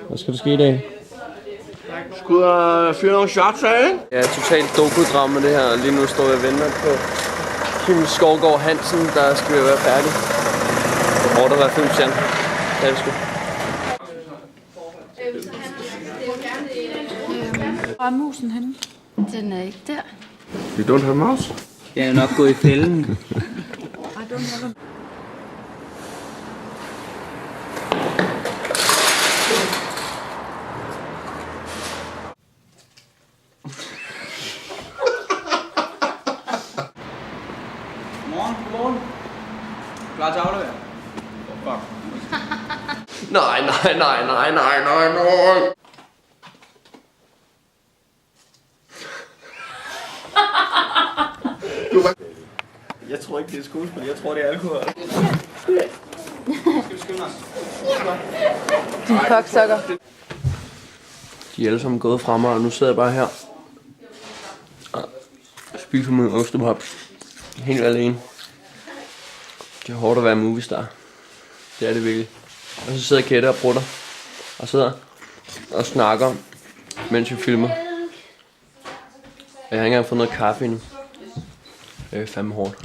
Hvad skal der ske i dag? Skulle jeg fyre nogle shots af, ikke? Ja, totalt dokudrama med det her. Lige nu står jeg og venter på Kim Skovgaard Hansen, der skal vi være færdig. Det er hårdt at være filmstjerne. Det er det sgu. Hvor er musen henne? Den er ikke der. You don't have mouse? Jeg er nok gået i fælden. I don't have a... Godmorgen. Klar til at aflevere? Fuck. Nej. Jeg tror ikke, det er skuespil. Jeg tror, det er alkohol. Skal vi skynde os? Din koksokker. De er alle sammen gået fra mig, og nu sidder jeg bare her og spiser min ostepops. Helt alene. Det er hårdt at være moviestar. Det er det virkelig. Og så sidder Kette og brutter og sidder og snakker, mens vi filmer. Jeg har ikke engang fået noget kaffe endnu. Det er fandme hårdt.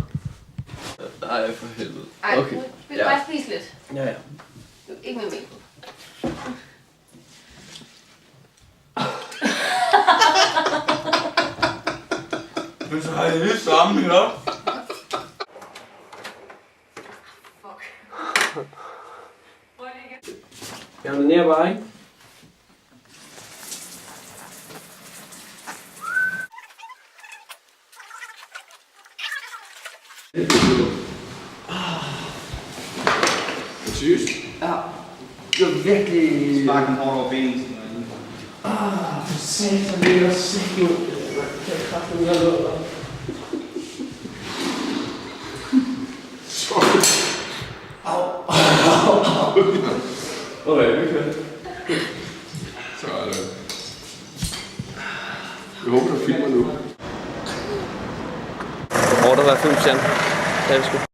Nej, for helvede. Okay. Vil du bare spise lidt? Ja. Du ikke med mig. Men så har jeg helt sammen her. Jeg onanerer bare, ikke? Seriøst? Ja. Det var virkelig... Spark den hårdt over benet. For satan, det er sikkert ud. Jeg kan kraftigt ud af noget. Sorry. Okay, vi kører. Så er det. Jeg håber, du filmer nu. Det er hårdt at være filmstjerne. Det er det sgu.